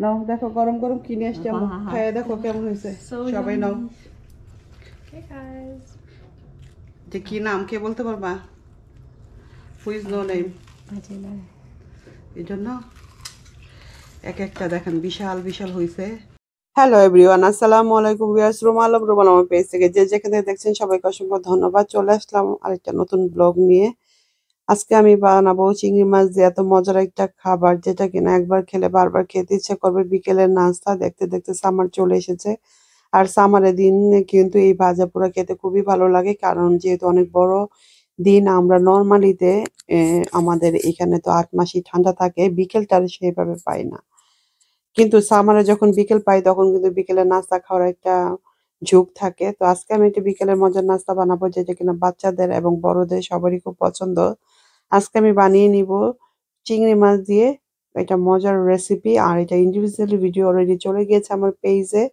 নাও দেখো গরম গরম কিনে আসছি আমরা খাইয়ে দেখো কেমন হয়েছে সবাই নাও Hey guys. যে কি নাম কে বলতে পারবা who's no name I don't know. এই জন্য এক একটা দেখেন বিশাল বিশাল হয়েছে হ্যালো এভরিওয়ান আসসালামু আলাইকুম ভিউয়ার্স রুমা আলম রুমান আমার পেজ থেকে যে যেখানে দেখছেন সবাইকে অসংখ্য ধন্যবাদ চলে আসলাম আরেকটা নতুন ব্লগ নিয়ে আজকে আমি বানাবো চিংড়ি মাছ দিয়ে এত মজার একটা খাবার যেটা কিনা একবার খেলে বারবার খেতে ইচ্ছে করবে বিকেলের নাস্তা দেখতে দেখতে সামার চলে এসেছে আর সামারের দিন কিন্তু এই ভাজা পোড়া খেতে খুবই ভালো লাগে কারণ যেহেতু অনেক বড় দিন আমরা নর্মালিতে আমাদের এখানে তো ৮ মাসই ঠান্ডা থাকে বিকেলটা আর সেইভাবে পাই না কিন্তু সামারে যখন বিকেল পাই তখন কিন্তু বিকেলের নাস্তা খাওয়ার একটা ঝোঁক থাকে তো আজকে আমি একটা বিকেলের মজার নাস্তা বানাবো যেটা কিনা বাচ্চাদের এবং বড়দের সবারই খুব পছন্দ আজকে আমি বানিয়ে নিব চিংড়ি মাছ দিয়ে এটা মজার রেসিপি আর এটা ইন্ডিভিজুয়ালি ভিডিও অলরেডি চলে গিয়েছে আমার পেজে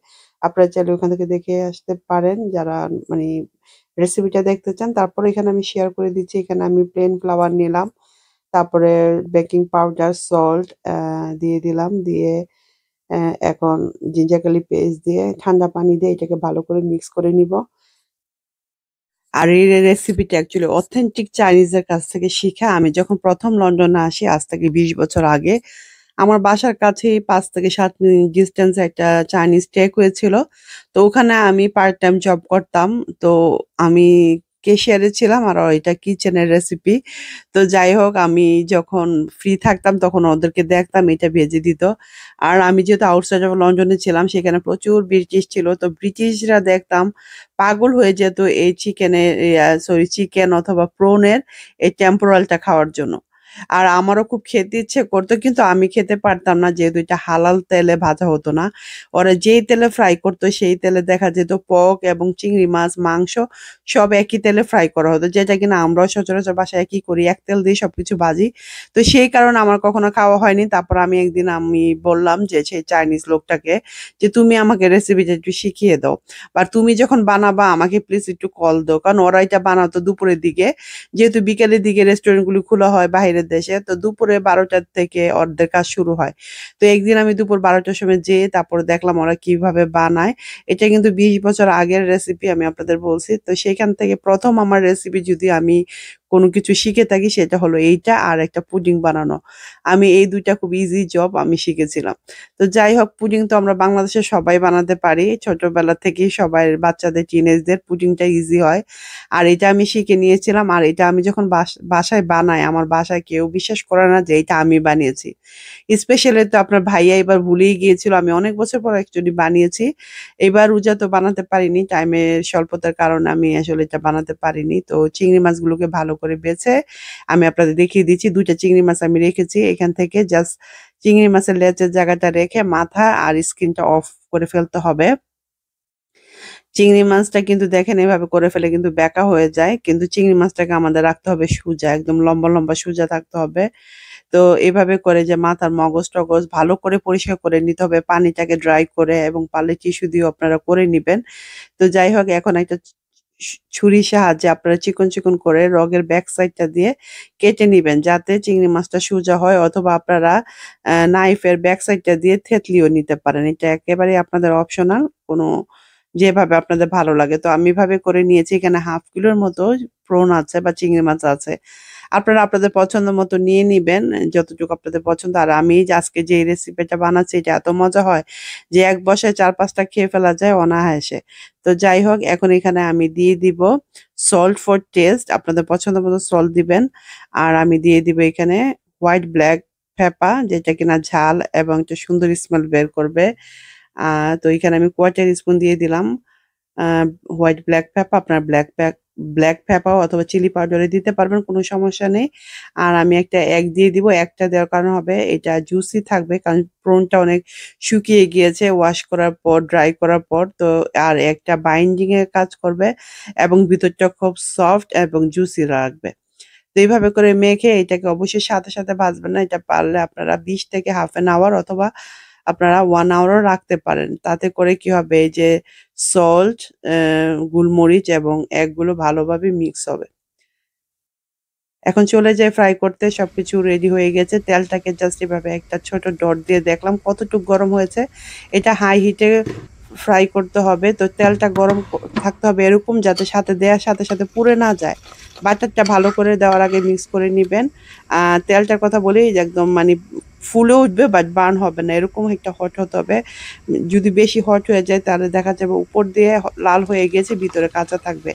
আপনারা চাইলে ওখান থেকে দেখে আসতে পারেন যারা মানে রেসিপিটা দেখতে চান তারপরে এখানে আমি শেয়ার করে দিচ্ছি এখানে আমি প্লেন ফ্লাওয়ার নিলাম তারপরে বেকিং পাউডার সল্ট দিয়ে দিলাম দিয়ে এখন জিঞ্জার গার্লিক পেস্ট দিয়ে ঠান্ডা পানি দিয়ে এটাকে ভালো করে মিক্স করে নিব আর এই রেসিপিটা অ্যাকচুয়ালি অথেন্টিক চাইনিজের কাছ থেকে শিখা আমি যখন প্রথম লন্ডনে আসি আজ থেকে ২০ বছর আগে আমার বাসার কাছেই ৫ থেকে ৭ মিনিট ডিস্টেন্সে একটা চাইনিজ টেক হয়েছিল তো ওখানে আমি পার্ট টাইম জব করতাম তো আমি কেশিয়ারে ছিলাম আর এটা কিচেনের রেসিপি তো যাই হোক আমি যখন ফ্রি থাকতাম তখন ওদেরকে দেখতাম এটা ভেজে দিত আর আমি যেহেতু আউটসাইড অফ লন্ডনে ছিলাম সেখানে প্রচুর ব্রিটিশ ছিল তো ব্রিটিশরা দেখতাম পাগল হয়ে যেত এই চিকেনের সরি চিকেন অথবা প্রনের এই টেম্পোরালটা খাওয়ার জন্য আর আমারও খুব খেতে ইচ্ছে করতো কিন্তু আমি খেতে পারতাম না যেহেতু এটা হালাল তেলে ভাজা হতো না ওরা যেই তেলে ফ্রাই করতো সেই তেলে দেখা যেত পক এবং চিংড়ি মাছ মাংস সব একই তেলে ফ্রাই করা হতো যেটা কিনা আমরাও সচরাচর বাসায় একই করি এক তেল দিয়ে সবকিছু ভাজি তো সেই কারণে আমার কখনো খাওয়া হয়নি তারপর আমি একদিন আমি বললাম যে সেই চাইনিজ লোকটাকে যে তুমি আমাকে রেসিপিটা একটু শিখিয়ে দাও বা তুমি যখন বানাবা আমাকে প্লিজ একটু কল দাও কারণ ওরা এটা বানাতো দুপুরের দিকে যেহেতু বিকেলের দিকে রেস্টুরেন্টগুলো খোলা হয় বাইরের দেশে তো দুপুরে ১২টার থেকে ওদের কাজ শুরু হয় তো একদিন আমি দুপুর ১২টার সময় যেয়ে তারপরে দেখলাম ওরা কিভাবে বানায় এটা কিন্তু ২০ বছর আগের রেসিপি আমি আপনাদের বলছি তো সেখান থেকে প্রথম আমার রেসিপি যদি আমি কোনো কিছু শিখে থাকি সেটা হলো এইটা আর একটা পুডিং বানানো আমি এই দুইটা খুব ইজি জব আমি শিখেছিলাম তো যাই হোক পুডিং তো আমরা বাংলাদেশে সবাই বানাতে পারি ছোটবেলা থেকেই সবাই বাচ্চাদের টিনেজদের পুডিংটা ইজি হয় আর এটা আমি শিখে নিয়েছিলাম আর এটা আমি যখন বাসায় বানাই আমার বাসায় কেউ বিশ্বাস করে না যে এটা আমি বানিয়েছি স্পেশালি তো আপনার ভাইয়া এবার ভুলেই গিয়েছিল আমি অনেক বছর পর অ্যাকচুয়ালি বানিয়েছি এবার রোজা তো বানাতে পারিনি টাইমের স্বল্পতার কারণে আমি আসলে এটা বানাতে পারিনি তো চিংড়ি মাছগুলোকে ভালো করে বেছে আমি আপনাদের দেখিয়ে দিচ্ছি ২টা চিংড়ি মাছ আমি রেখেছি এখান থেকে জাস্ট চিংড়ি মাছের লেজের জায়গাটা রেখে মাথা আর স্কিনটা অফ করে ফেলতে হবে চিংড়ি মাছটা কিন্তু দেখেন এভাবে করে ফেলে কিন্তু বেঁকা হয়ে যায় কিন্তু চিংড়ি মাছটাকে আমাদের রাখতে হবে সোজা একদম লম্বা লম্বা সোজা থাকতে হবে তো এভাবে করে যে মাথার মগজ টগজ ভালো করে পরিষ্কার করে নিতে হবে পানিটাকে ড্রাই করে এবং পারলে টিস্যু দিয়েও আপনারা করে নিবেন তো যাই হোক এখন একটা ছুরির সাহায্যে আপনারা চিকন চিকন করে রগের ব্যাক সাইডটা দিয়ে কেটে নিবেন যাতে চিংড়ি মাছটা সোজা হয় অথবা আপনারা নাইফের ব্যাক সাইডটা দিয়ে থেতলিও নিতে পারেন এটা একেবারেই আপনাদের অপশনাল কোনো যেভাবে আপনাদের ভালো লাগে তো আমি এভাবে করে নিয়েছি এখানে ১/২ কিলোর মতো প্রন আছে বা চিংড়ি মাছ আছে আপনারা আপনাদের পছন্দ মতো নিয়ে নিবেন যতটুকু আপনাদের পছন্দ আর আমি যে আজকে যে রেসিপিটা বানাচ্ছি এটা এত মজা হয় যে এক বসায় ৪-৫টা খেয়ে ফেলা যায় অনায়াসে তো যাই হোক এখন এখানে আমি দিয়ে দিব সল্ট ফর টেস্ট আপনাদের পছন্দ মতো সল্ট দিবেন আর আমি দিয়ে দিব এখানে হোয়াইট ব্ল্যাক পেপার যেটা কিনা ঝাল এবং একটা সুন্দর স্মেল বের করবে তো এখানে আমি ১/৪ স্পুন দিয়ে দিলাম আ হোয়াইট ব্লাক পেপার আপনার ব্লাক পেপার অথবা চিলি পাউডারে দিতে পারবেন কোনো সমস্যা নেই। আর আমি একটা এগ দিয়ে দিব। এগটা দেওয়ার কারণ হবে এটা জুসি থাকবে কারণ প্রনটা অনেক শুকিয়ে গিয়েছে ওয়াশ করার পর, ড্রাই করার পর। তো আর একটা বাইন্ডিং এর কাজ করবে এবং ভিতরটা খুব সফট এবং জুসি রাখবে। তো এইভাবে করে মেখে এটাকে অবশ্যই সাথে, সাথে ভাজবেন না। এটা পারলে আপনারা ২০ থেকে হাফ অ্যান আওয়ার অথবা আপনারা ১ আওয়ারও রাখতে পারেন। তাতে করে কি হবে এই যে সল্ট, গোলমরিচ এবং এগ গুলো ভালোভাবে মিক্স হবে। এখন চলে যাই ফ্রাই করতে। সবকিছু রেডি হয়ে গেছে। তেলটাকে জাস্ট এভাবে একটা ছোট ডট দিয়ে দেখলাম কতটুকু গরম হয়েছে। এটা হাই হিটে ফ্রাই করতে হবে। তো তেলটা গরম থাকতে হবে এরকম, যাতে সাথে দেওয়ার সাথে সাথে পুড়ে না যায়। বাটারটা ভালো করে দেওয়ার আগে মিক্স করে নিবেন। তেলটার কথা বলি, একদম মানে ফুলে উঠবে বাট বার্ন হবে না, এরকম একটা হট হতে হবে। যদি বেশি হট হয়ে যায় তাহলে দেখা যাবে উপর দিয়ে লাল হয়ে গেছে, ভিতরে কাঁচা থাকবে।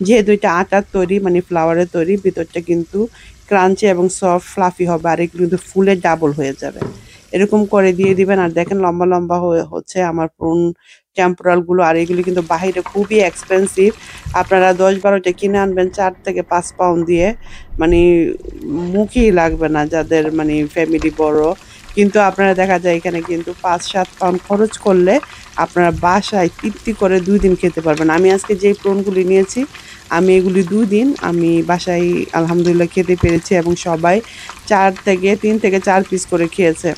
যেহেতু এটা আটার তৈরি, মানে ফ্লাওয়ারের তৈরি, ভিতরটা কিন্তু ক্রাঞ্চি এবং সফট ফ্লাফি হবে, আর এগুলো কিন্তু ফুলে ডাবল হয়ে যাবে। এরকম করে দিয়ে দিবেন। আর দেখেন লম্বা লম্বা হয়ে হচ্ছে আমার প্রন টেম্পোরাল গুলো। আর এগুলি কিন্তু বাহিরে খুবই এক্সপেন্সিভ। আপনারা 10-12টা কিনে আনবেন 4 থেকে 5 পাউন্ড দিয়ে, মানে মুখেই লাগবে না যাদের মানে ফ্যামিলি বড়। কিন্তু আপনারা দেখা যায় এখানে কিন্তু 5-7 পাউন্ড খরচ করলে আপনারা বাসায় তৃপ্তি করে 2 দিন খেতে পারবেন। আমি আজকে যেই প্রনগুলি নিয়েছি, আমি এগুলি 2 দিন আমি বাসায় আলহামদুলিল্লাহ খেতে পেরেছি, এবং সবাই 3 থেকে 4 পিস করে খেয়েছে।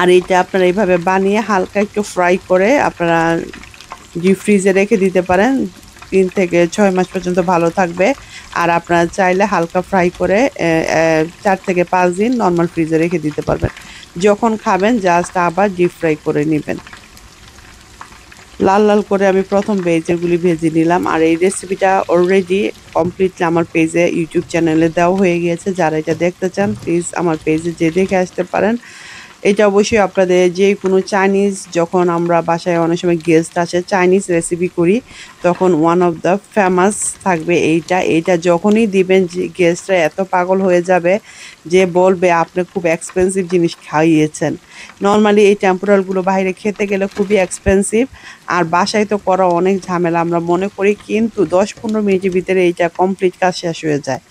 আর এইটা আপনারা এইভাবে বানিয়ে হালকা একটু ফ্রাই করে আপনারা ডিপ ফ্রিজে রেখে দিতে পারেন। 3 থেকে 6 মাস পর্যন্ত ভালো থাকবে। আর আপনারা চাইলে হালকা ফ্রাই করে 4 থেকে 5 দিন নর্মাল ফ্রিজে রেখে দিতে পারবেন। যখন খাবেন জাস্ট আবার ডিপ ফ্রাই করে নেবেন। লাল লাল করে আমি প্রথম ভেজেগুলি ভেজে নিলাম। আর এই রেসিপিটা অলরেডি কমপ্লিটলি আমার পেজে, ইউটিউব চ্যানেলে দেওয়া হয়ে গিয়েছে। যারা এটা দেখতে চান প্লিজ আমার পেজে যেয়ে দেখে আসতে পারেন। এটা অবশ্যই আপনাদের যে কোনো চাইনিজ, যখন আমরা বাসায় অনেক সময় গেস্ট আসে চাইনিজ রেসিপি করি, তখন ওয়ান অফ দ্য ফেমাস থাকবে এইটা। এইটা যখনই দিবেন যে গেস্টরা এত পাগল হয়ে যাবে যে বলবে আপনি খুব এক্সপেন্সিভ জিনিস খাইয়েছেন। নর্মালি এই টেম্পোরালগুলো বাইরে খেতে গেলে খুবই এক্সপেন্সিভ, আর বাসায় তো করা অনেক ঝামেলা আমরা মনে করি, কিন্তু 10-15 মিনিটের ভিতরে এইটা কমপ্লিট কাজ শেষ হয়ে যায়।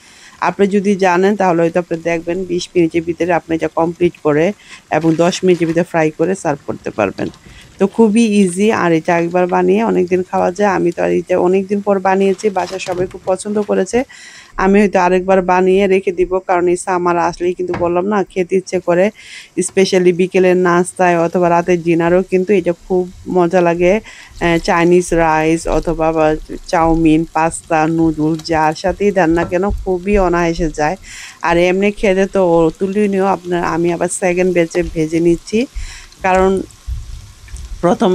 আপনি যদি জানেন তাহলে হয়তো আপনি দেখবেন 20 মিনিটের ভিতরে আপনি এটা কমপ্লিট করে এবং 10 মিনিটের ভিতরে ফ্রাই করে সার্ভ করতে পারবেন। তো খুবই ইজি, আর এটা একবার বানিয়ে অনেকদিন খাওয়া যায়। আমি তো আর এটা অনেকদিন পর বানিয়েছি, বাসার সবাই খুব পছন্দ করেছে। আমি হয়তো আরেকবার বানিয়ে রেখে দিব, কারণ এই সামার আসলেই কিন্তু বললাম না খেতে ইচ্ছে করে। স্পেশালি বিকেলের নাস্তায় অথবা রাতের ডিনারও কিন্তু এটা খুব মজা লাগে। চাইনিজ রাইস অথবা চাউমিন, পাস্তা, নুডলস যার সাথেই দেন না কেন খুবই অনায়াসে যায়। আর এমনি খেতে তো তুলনীয়। আপনার আমি আবার সেকেন্ড ব্যাচে ভেজে নিচ্ছি, কারণ প্রথম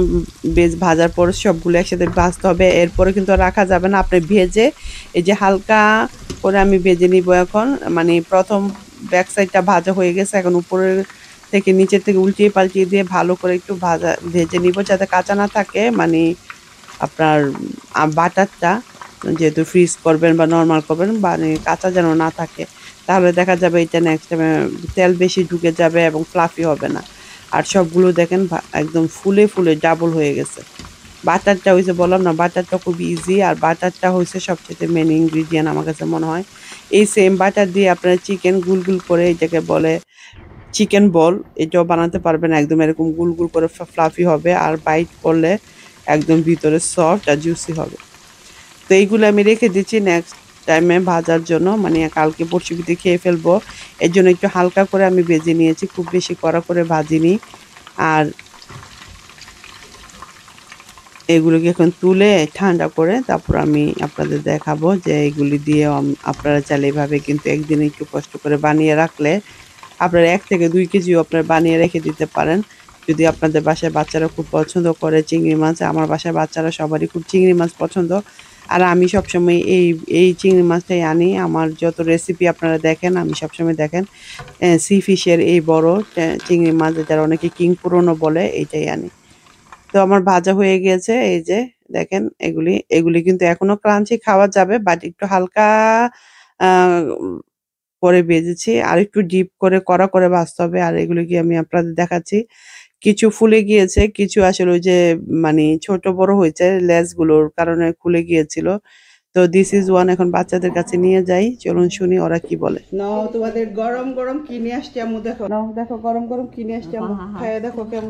বেজ ভাজার পর সবগুলো একসাথে ভাজতে হবে, এরপরে কিন্তু আর রাখা যাবে না। আপনি ভেজে এই যে হালকা করে আমি ভেজে নিব এখন, মানে প্রথম ব্যাক সাইডটা ভাজা হয়ে গেছে, এখন উপরের থেকে নিচের থেকে উল্টিয়ে পাল্টিয়ে দিয়ে ভালো করে একটু ভেজে নিব, যাতে কাঁচা না থাকে। মানে আপনার বাটারটা যেহেতু ফ্রিজ করবেন বা নর্মাল করবেন, মানে কাঁচা যেন না থাকে, তাহলে দেখা যাবে এটা নেক্সট টাইমে তেল বেশি ঢুকে যাবে এবং ফ্লাফি হবে না। আর সবগুলো দেখেন একদম ফুলে ফুলে ডাবল হয়ে গেছে। বাটারটা হয়েছে, বললাম না বাটারটা খুব ইজি, আর বাটারটা হয়েছে সবচেয়ে মেন ইনগ্রিডিয়েন্ট আমার কাছে মনে হয়। এই সেম বাটার দিয়ে আপনারা চিকেন গুলগুল করে, এটাকে বলে চিকেন বল, এটাও বানাতে পারবেন। একদম এরকম গুলগুল করে ফ্লাফি হবে, আর বাইট করলে একদম ভিতরে সফট আর জুসি হবে। তো এইগুলো আমি রেখে দিচ্ছি নেক্সট টাইমে ভাজার জন্য, মানে কালকে পরশুতে খেয়ে ফেলবো। এর জন্য একটু হালকা করে আমি ভেজে নিয়েছি, খুব বেশি কড়া করে ভাজিনি। আর এগুলোকে এখন তুলে ঠান্ডা করে তারপর আমি আপনাদের দেখাবো যে এগুলি দিয়ে আপনারা চাইলে এভাবে কিন্তু একদিন একটু কষ্ট করে বানিয়ে রাখলে আপনারা 1 থেকে 2 কেজিও আপনারা বানিয়ে রেখে দিতে পারেন। যদি আপনাদের বাসায় বাচ্চারা খুব পছন্দ করে চিংড়ি মাছ, আমার বাসায় বাচ্চারা সবারই খুব চিংড়ি মাছ পছন্দ। আর আমি সবসময় এই চিংড়ি মাছটাই আনি। আমার যত রেসিপি আপনারা দেখেন, আমি সবসময় দেখেন সি ফিশের এই বড় চিংড়ি মাছ, যারা অনেকে কিং পুরনো বলে, এইটাই আনি। তো আমার ভাজা হয়ে গিয়েছে, এই যে দেখেন এগুলি এগুলি কিন্তু এখনো ক্রাঞ্চি খাওয়া যাবে, বাট একটু হালকা আহ করে ভেজেছি। আর একটু ডিপ করে কড়া করে ভাজতে হবে। আর এগুলিকে আমি আপনাদের দেখাচ্ছি, কিছু ফুলে গিয়েছে, কিছু আসলে ওই যে মানে ছোট বড় হয়েছে লেজগুলোর কারণে খুলে গিয়েছিল। তো দিস ইজ ওয়ান, এখন বাচ্চাদের কাছে নিয়ে যাই, চলুন শুনি ওরা কি বলে। নাও তোমাদের গরম গরম কিনে আসছি আম্মু, দেখো নাও, দেখো গরম গরম কিনে আসছি আম্মু, খাইয়া দেখো কেমন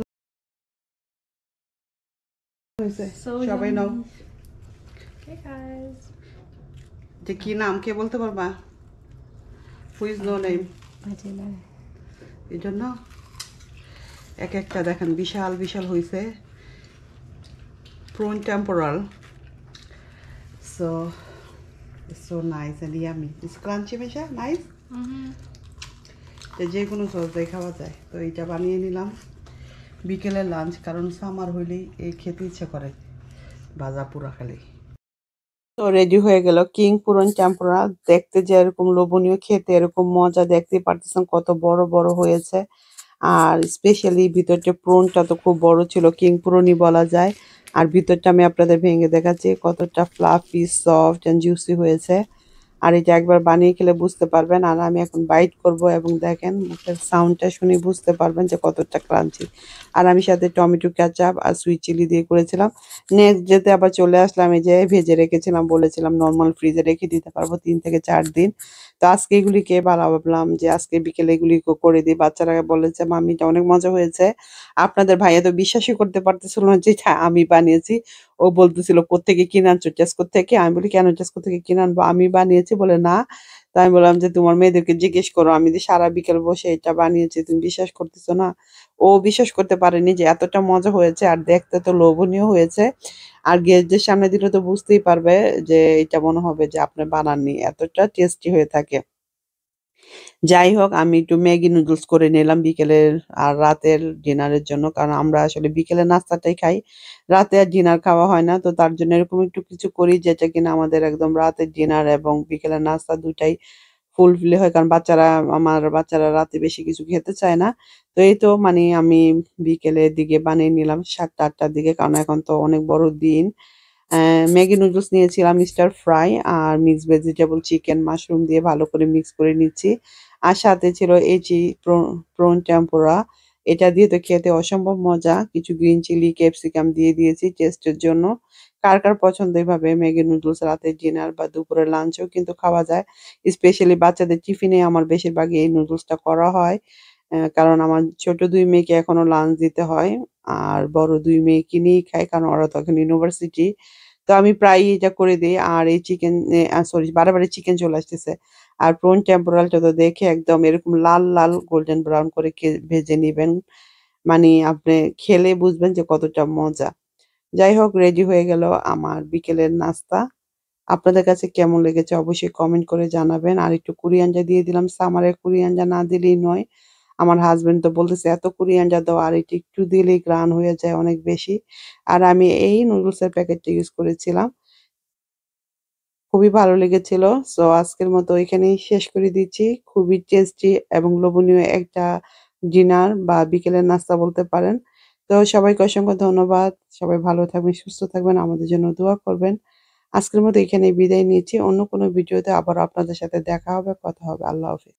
হয়েছে। So সবাই নাও। yummy. Hey guys. যে কি নাম কে বলতে পারবা? Who's no name. Bajela. এই জন্য এক একটা দেখেন বিশাল বিশাল হয়েছে প্রন temporal. So It's so nice and yummy. It's crunchy, Misha? Nice? তো যে কোনো সস দিয়ে খাওয়া যায়। তো এইটা বানিয়ে নিলাম বিকেলের লাঞ্চ, কারণ সামার হইলেই এই খেতে ইচ্ছে করে ভাজা পোড়া খালি। তো রেডি হয়ে গেল কিং পুরন টেম্পুরা। দেখতে যেরকম লোভনীয়, খেতে এরকম মজা। দেখতেই পারতেছেন কত বড় বড় হয়েছে। আর স্পেশালি ভিতরটা প্রনটা তো খুব বড় ছিল, কিং পুরনই বলা যায়। আর ভিতরটা আমি আপনাদের ভেঙে দেখাচ্ছি কতটা ফ্লাফি, সফট অ্যান্ড জুসি হয়েছে। আর এটা একবার বানিয়ে খেলে বুঝতে পারবেন। আর আমি এখন বাইট করব এবং দেখেন মুখের সাউন্ডটা শুনে বুঝতে পারবেন যে কতটা ক্রাঞ্চি। আর আমি সাথে টমেটো কেচাপ আর সুইট চিলি দিয়ে করেছিলাম। নেক্সট ডেতে আবার চলে আসলাম, এই যে ভেজে রেখেছিলাম, বলেছিলাম নর্মাল ফ্রিজে রেখে দিতে পারবো 3 থেকে 4 দিন। তো আজকে এগুলিকে ভাবলাম যে আজকে বিকেলে এগুলি করে দিই। বাচ্চারা বলেছে মাম্মি এটা অনেক মজা হয়েছে। আপনাদের ভাইয়া তো বিশ্বাসই করতে পারতেছিল না যে এটা আমি বানিয়েছি। ও বলতেছিল কোত্থেকে কিনে আনছো, টেস্কো থেকে? আমি বলি কেন টেস্কো থেকে কিনে আনবো, আমি বানিয়েছি। বলে না। তো আমি বললাম যে তোমার মেয়েদেরকে জিজ্ঞেস করো, আমি যে সারা বিকেল বসে এটা বানিয়েছি, তুমি বিশ্বাস করতেছো না? ও বিশ্বাস করতে পারেনি যে এতটা মজা হয়েছে, আর দেখতে তো লোভনীয় হয়েছে। আর গেস্টদের সামনে দিলে তো বুঝতেই পারবে যে এটা মনে হবে যে আপনি বানাননি, এতটা টেস্টি হয়ে থাকে। যাই হোক, আমি একটু ম্যাগি নুডলস করে নিলাম বিকেলের আর রাতের ডিনারের জন্য। কারণ আমরা আসলে বিকেলের নাস্তাটাই খাই। রাতে আর ডিনার খাওয়া হয় না। তো তার জন্য এরকম একটু কিছু করি যেটা কিনা আমাদের একদম রাতের ডিনার এবং বিকেলের নাস্তা ২ টাই ফুলফিল হয়। কারণ আমার বাচ্চারা রাতে বেশি কিছু খেতে চায় না। তো এই তো মানে আমি বিকেলের দিকে বানিয়ে নিলাম ৭টা-৮টার দিকে। কারণ এখন তো অনেক বড় দিন। ম্যাগি নুডলস নিয়েছিলাম স্টার ফ্রাই আর মিক্স ভেজিটেবল চিকেন মাশরুম দিয়ে ভালো করে মিক্স করে নিচ্ছি। আর সাথে ছিল এই প্রন টেম্পুরা। এটা দিয়ে তো খেতে অসম্ভব মজা। কিছু গ্রিন চিলি, ক্যাপসিকাম দিয়ে দিয়েছি টেস্টের জন্য। কার, কার পছন্দ এভাবে ম্যাগি নুডলস রাতের ডিনার বা দুপুরের লাঞ্চেও কিন্তু খাওয়া যায়। স্পেশালি বাচ্চাদের টিফিনে আমার বেশিরভাগই এই নুডলসটা করা হয়। কারণ আমার ছোট ২ মেয়েকে এখনো লাঞ্চ দিতে হয়। আর বড় ২ মেয়ে কিনেই খায়, কারণ ওরা তো এখন ইউনিভার্সিটি। তো আমি প্রায়ই এটা করে দেই। আর এই চিকেন সরি, বারে চিকেন চলে আসতেছে। আর প্রন টেম্পোরালটা তো দেখে একদম এরকম লাল, লাল গোল্ডেন ব্রাউন করে ভেজে নিবেন। মানে আপনি খেলে বুঝবেন যে কতটা মজা। যাই হোক, রেডি হয়ে গেল আমার বিকেলের নাস্তা। আপনাদের কাছে কেমন লেগেছে অবশ্যই কমেন্ট করে জানাবেন। আর একটু কোরিয়ানজা দিয়ে দিলাম। সামারে কোরিয়ানজা না দিলেই নয়। আমার হাসব্যান্ড তো বলতেছে এত কোরিয়ানজা দাও, আর এটা একটু দিলেই ঘ্রাণ হয়ে যায় অনেক বেশি। আর আমি এই নুডলসের প্যাকেটটা ইউজ করেছিলাম। খুবই ভালো লেগেছিল। সো আজকের মতো এখানেই শেষ করে দিচ্ছি। খুবই টেস্টি এবং লোভনীয় একটা ডিনার বা বিকেলের নাস্তা বলতে পারেন। তো সবাইকে অসংখ্য ধন্যবাদ। সবাই ভালো থাকবেন, সুস্থ থাকবেন, আমাদের জন্য দোয়া করবেন। আজকের মতো এখানেই বিদায় নিচ্ছি। অন্য কোনো ভিডিওতে আবারও আপনাদের সাথে দেখা হবে, কথা হবে। আল্লাহ হাফেজ।